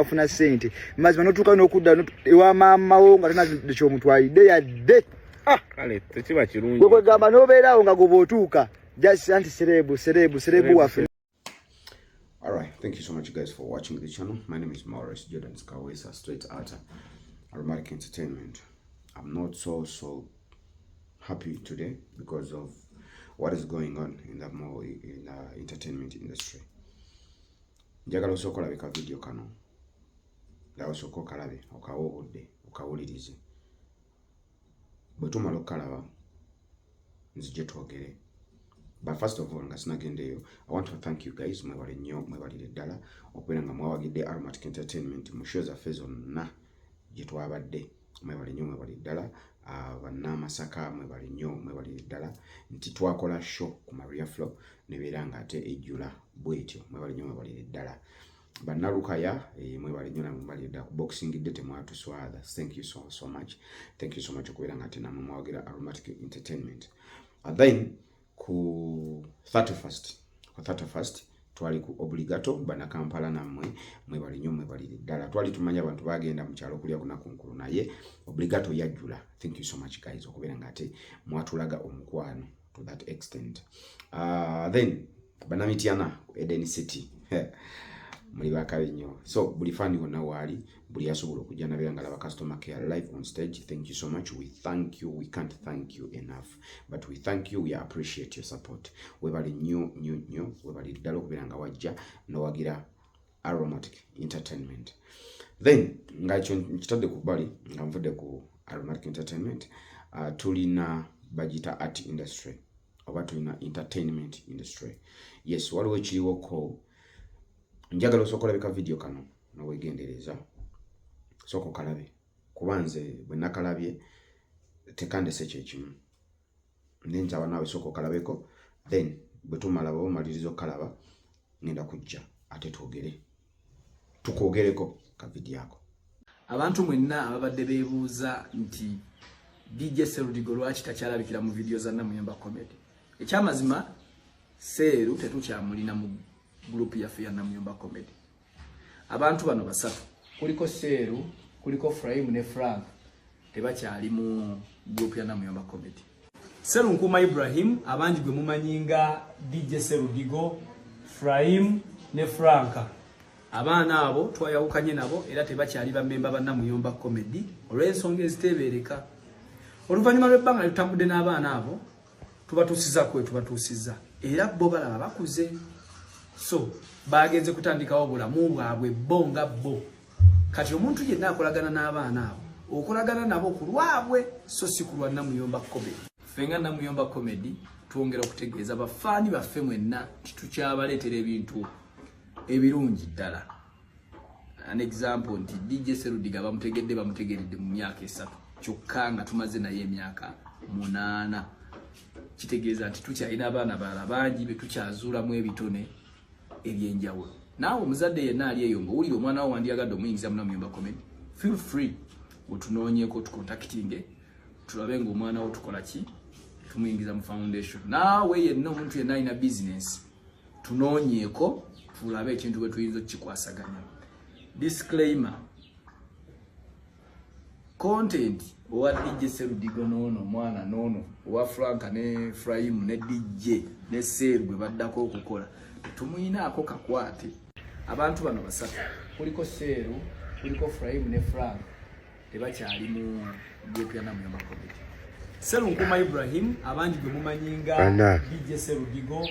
afuna sente mazima notuka n'okudda ewa maama wo nga tana kyo mutwalidde yadde kale tekiba kirungi gwe gamba nobeerawo nga goba otuuka just anti serebu waffe. All right, thank you so much guys for watching the channel. My name is Maurice Jordan Skawesa, straight out Aromatic Entertainment. I'm not so happy today because of what is going on in the entertainment industry. Njagala osokola beka video kano. Da osoko kalabe okawobudde okawulirize. Bwetumala okalaba nzije twogere. But first of all, I want to thank you guys. Mwebale nnyo, mwebalire ddala okubeera nga mwawagidde Aromatic Entertainment mu shows zaffe zonna gye twabadde. Mwebale nnyo, mwebalire ddala. Bannamasaka mwebale nnyo, mwebalire ddala nti twakola show ku Maria Flow nebeera nga ate ejjula bwetyo. Mwebale nnyo, mwebalire ddala. Bannalukaya mwebale nnyo namwe mwebalire ddala ku boxing dete mwatuswada. Thank you so much. Thank you so much okubeera nga ate namwe mwawagira Aromatic Entertainment. Then ku 31st twali ku obligato bana Kampala namwe mwebali nnyo mwebalire ddala. Twali tumanya abantu bagenda mu kyalo kulya kunakunkulu naye obligato yajjula. Thank you so much guys okubeera nga ate mwatulaga omukwano to that extent. Then bana Mitiana Eden City muli bakabe nnyo. So buli fani wonna waali buli yasobola okujja nabeera nga laba customer care live on stage. Thank you so much. We thank you. We can't thank you enough, but we thank you. We appreciate your support. Webali nnyo webali ddala okubeera nga wajja nowagira Aromatic Entertainment. Then nga ekyo nkitadde ku bbali nga nvudde ku Aromatic Entertainment, tulina bagita art industry oba tulina entertainment industry. Yes, waliwo ekiriwo ko njagala osokola beka video kano nowegendereza soko kalabe kubanze bwe nakalabye tekandese kyekimu nenjaba nawe soko kalabeko, then bwe tumala bo malirizo kalaba ngenda kujja ate tukogereko ka video yako. Abantu mwenna ababadde beebuuza nti DJ Serudigo lwaki takyalabikira mu video za Namuyomba Comedy. Ekyamazima Seru tetukyamulina mu group yaffe ya Namuyomba Comedy. Abantu bano basatu, kuliko Seru, kuliko Frahim ne Frank, tebakyali mu group ya Namuyomba Comedy. Seru Nkuma Ibrahim abangi gwe mumanyinga DJ Serudigo, Frahim ne Franka. Abaana abo twayawukanye nabo era tebakyali bamemba ba Namuyomba Comedy olw'ensonga ezitebeereka. Oluvannyuma lw'ebbanga litambudde n'abaana abo tubatuusiza era bo balaba bakuze. So bagenze kutandikawo bulamu bwabwe bonga bo. Kati omuntu yenna akolagana n'abaana abo okolagana nabo ku lwabwe so si ku lwa Namuyomba Comedy. Fenga Namuyomba Comedy twongera okutegeeza bafaani baffe mwenna tukyabaleetera ebintu ebirungi ddala. An example nti DJ Serudiga bamutegeredde mu myaka 3 kyokka nga tumaze naye emyaka 8. Kitegeeza nti tukyalina abaana balala bangi be tukyazuulamu ebitone ebyenjawulo. Naawe omuzadde yenna ali eyo ng'owulira omwana wo wandyagadde omuyingiza mu Namuyomba Comedy, feel free otunoonyeeko tukontaktinge tulabe ng'omwana wo tukola ki tumuyingiza mu foundation. Naawe yenna omuntu yenna alina business tunoonyeeko tulabe ekintu bwe tuyinza okukikwasaganya. Disclaimer, content owa DJ Serudigo nono mwana nono owa Franka ne Frahim ne DJ ne Seru bwe baddako okukola tumuyinaako kakwate. Abantu bano basatu, kuliko Seru, kuliko Frahim ne Frank, tebakyali mu group ya Namuyomba Comedy. Seru Nkuma Ibrahim abangi gwe mumanyinga DJ Serudigo,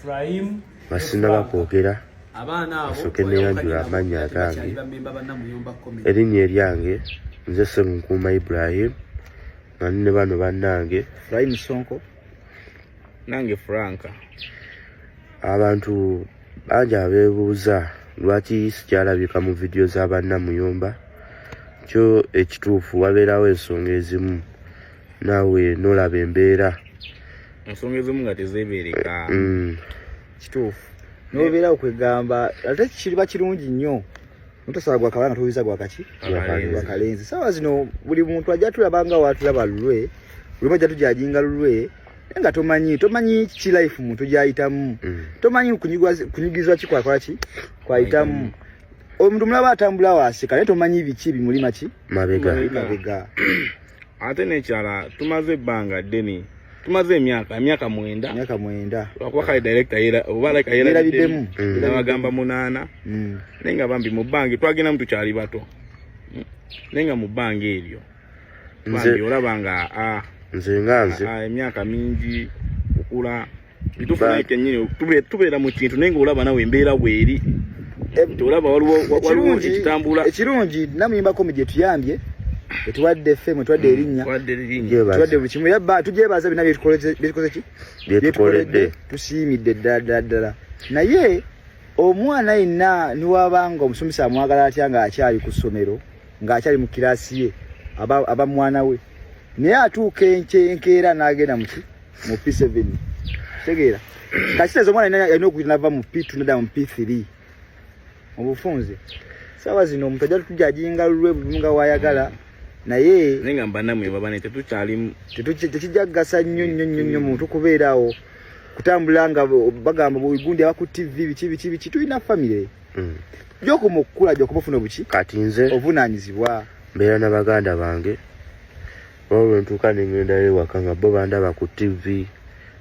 Frahim masina bakwogera abaana abo sokeneyajula amanya agange erinnya eryange nze Seru Nkuma Ibrahim nanne bano bannange Frahim Sonko nange Franka. Abantu bangi abeebuuza lwaki sikyalabika mu video za bannamuyomba. Kyo ekituufu wabeerawo ensonga ezimu naawe nolaba embeera ensonga ezimu nga tezeebeereka. Kituufu nobeera okwegamba ate kiriba kirungi nnyo mutasaba gwa kabanga tuwiza gwa kaki gwa kalenzi. Sawa zino buli muntu ajja tulabanga watulaba lulwe buli ajja tujajinga lulwe nga tomanyi ki life muntu gyayitamu tomanyi kunyigizwa ki kwakola ki kwayitamu omuntu mulaba atambula waseka naye tomanyi biki bimulima ki mabega. Ate nekyala tumaze ebbanga ddene. Tumaze emyaka 9. Lwakuba kale director era biddemu. N'abagamba 8. Nenga bambi mu bbangi twagenda mu tukyali bato. Nenga mu bbangi eryo. Bambi olabanga nze emyaka mingi okula bitufuna kenyini tubeera mu kintu nenga olaba nawe embeera bweri. Olaba waliwo ekitambula. Ekirungi namuyimbako mu gye tuyambye. Etuwadde FM tuwadde erinnya. Tuwadde buli kimu yabba tujebaza bina byetukoze ki? Byetukoledde. Tusiimidde ddala. Naye omwana yenna niwabanga omusomesa amwagala atya nga akyali ku ssomero ng'akyali mu kiraasi ye aba mwana we. Naye atuuka enkeera n'agenda mu P7. Tegeera. Kakitezo omwana yalina okuyita nava mu P2 n'adda mu P3. Obufunze. Sawa zino omuntu ajja tujajinga lulwe bulunga wayagala. Naye nenga mbanamu babane tetukyali tekijagasa nnyo muntu kubeerawo kutambulanga bagamba bwigundi abaku TV biki tulina family joko mukula joko bufuna buki kati nze ovunanyizibwa mbeera na baganda bange bwo ntuka ngenda ewaka nga bo bandaba ku TV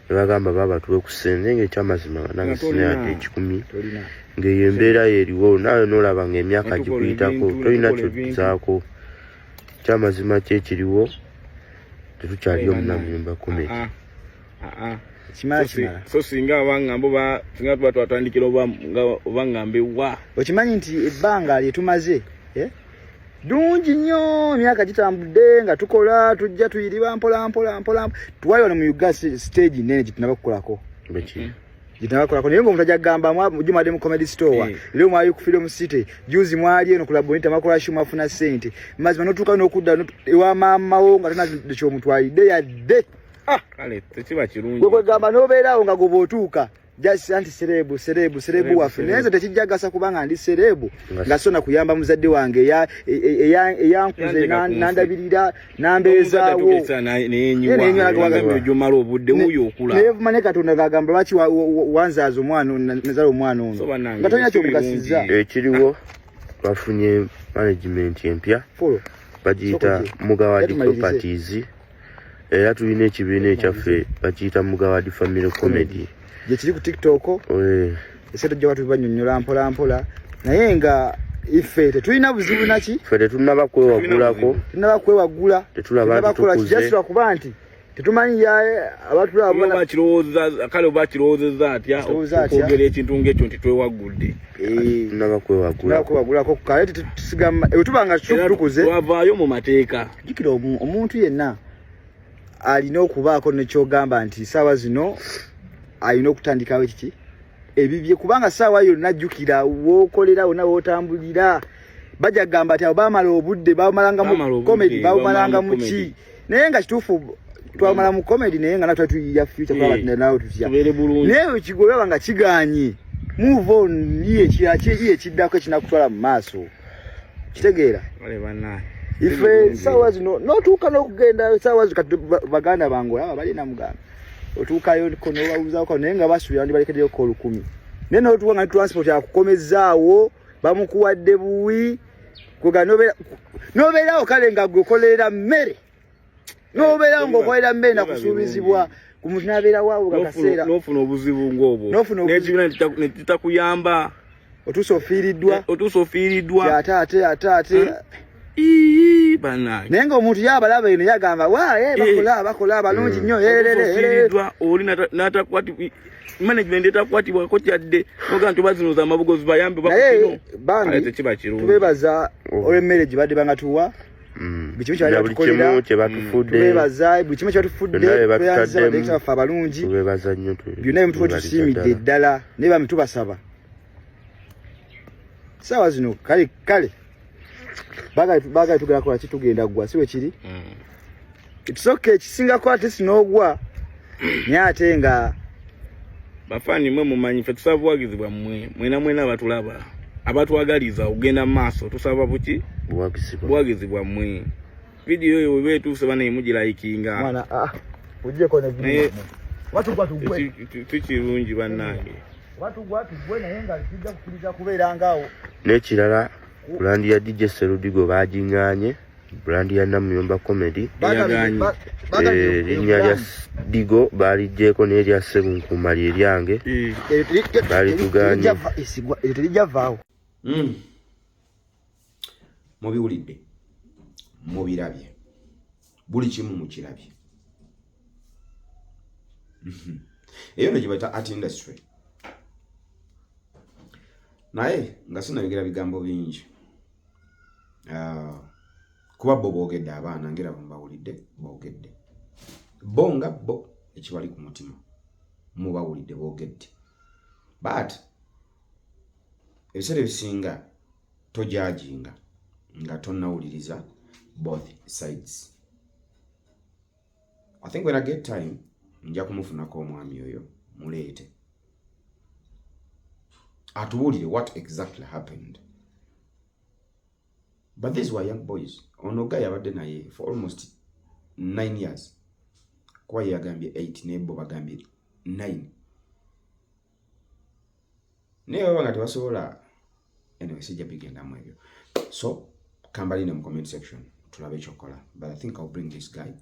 bagamba baba tuwe kusenge ngekyamazima nange sina ekikumi ngeye embeera yeriwo nawe nolaba nga emyaka gikuyitako tolina kyozaako kyamazima kyekiriwo tetukyali omunamuyumba comedy. Kimala. So singa abangambo singa tuba twatandikira obangambe wa. Okimanyi nti ebbanga lyetumaze dungi nnyo myaka gitambudde nga tukola tujja tuyiriba mpola tuwayo mu Uganda stage nene gitunaba kukolako. Beki. Gitanakolako naye omuntu ajagamba mujumade mu comedy store leo mwali ku Film City juzi mwali eno kulabonita makola shu mafuna sente mazima notuka nokudda ewa mama wo nga tana kyo mutwalide yadde kale tekiba kirungi gwe gamba nobeerawo nga gobotuuka just anti serebu wafineze tekijagasa kubanga ndi serebu nga sona kuyamba muzadde wange eyankuze nandabirira nambezaawo jomala obudde wuyo okula nevumane katonda gagamba lwaki wanzaaza omwana nazala omwana ono nga tolina kyomugasiza ekiriwo bafunye management empya bagiyita Mugawadi Properties era tulina ekibiina ekyaffe bakiyita Mugawadi Family Comedy je kiri ku TikTok eseto jwa watu banyonyola mpola naye nga ife tetulina buzibu naki fe tetunaba kwewagula tetulaba tukuze just kuba nti tetumanyi yaye abatulaba bakirowooza atya okwogera ekintu ng'ekyo nti twewagudde tunaba kwewagula ko kale tusigama tubanga tukuze twavaayo mu mateeka jikira omuntu yenna alina okubaako nekyogamba nti saawa zino ayina okutandikawo kiki ebibye kubanga saawa yo najjukira wokolera wona wotambulira bajja gamba ati abamala obudde bamalanga mu comedy bamalanga mu ki naye nga kituufu twamala mu comedy naye nga natwe tuya future kwa batina nawo tutya naye kigolaba nga kiganye move on ye kiddako kinakutwala mu maaso kitegeera wale bana ife saawa zino notuuka n'okugenda saawa zikati baganda bange aba bali na muganda otuukayo kono bawuzaako naye nga basuubira ndi balekeddeyo ko 10 naye notuuka nga transport yakukomezaawo bamukuwadde buwi kuga nobeerawo kale nga gwekolerera mmere nobeerawo ng'okolera mmere nakusuubizibwa ku muntu n'abeera waawo gakaseera n'ofuna obuzibu ng'obwo n'ekibiina nekitakuyamba otuusa ofiiriddwa ate bana naye ng'omuntu yabalaba eno yagamba bakola abalungi nnyo oli natakwati management etakwatibwako kyadde noga nti bazinoza amabugozi bayambe naye bangi tubebaza olw'emmere gye badde bangatuwa buli kimu tubebaza buli kimu kyebatufudde tubebaza baffe abalungi byonna ebimutuko tusiimidde ddala naye bami tubasaba saawa zino kale baga tugenda kola kitugenda gwa siwe kiri it's okay kisinga kwa ate sinogwa nyate nga bafani mwe mumanyi fe tusaba bwagizibwa mwena batulaba abatwagaliza ogenda maaso tusaba buki bwagizibwa mwe video yo wetu sebana imujira ikinga mwana uje kone video watu kwa tugwe tukirungi banange watu gwe naye nga kijja kukiriza kubeera ngaawo. N'ekirala brand ya DJ Serudigo bagingaanye, brand ya Namuyomba Comedy linnya lya Digo balijjeeko n'erya Ssebunkuma lyange balitugaanye. Terijja vaawo. Mubiwulidde, mubirabye, buli kimu mukirabye. Eyo ne gye art industry. Naye nga sinayogera bigambo bingi. Kuba bo boogedde abaana ngera bambawulidde boogedde. Bo nga bo ekibali ku mutima mubawulidde boogedde. But ebiseera ebisinga tojajinga nga tonnawuliriza both sides. I think when I get time nja kumufunako omwami oyo muleete atubuulire what exactly happened. But these were young boys. Ono guy abadde naye for almost 9 years. Kwa yagambye 8 nebo bagambye 9. Naye baba nga tebasobola anyway sijja bigenda mu ebyo. So kambali mu comment section tulabe ekyokola. But I think I'll bring this guy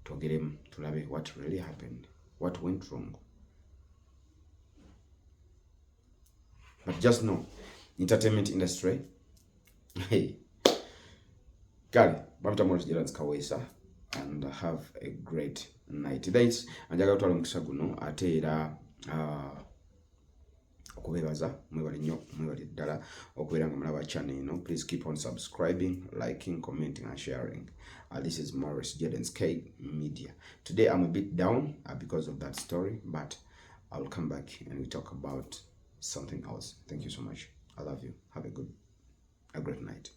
to get him tulabe what really happened, what went wrong. But just know, entertainment industry, hey, Kali, Babita Morris Gerard's Kawesa, and have a great night. Thanks, and Jaga Twala Mkisaguno, ate era okubebaza mwebali nnyo mwebali ddala okubeera nga mulaba channel eno. Please keep on subscribing, liking, commenting and sharing. This is Morris Jadens K Media. Today I'm a bit down because of that story, but I'll come back and we talk about something else. Thank you so much. I love you. Have a great night.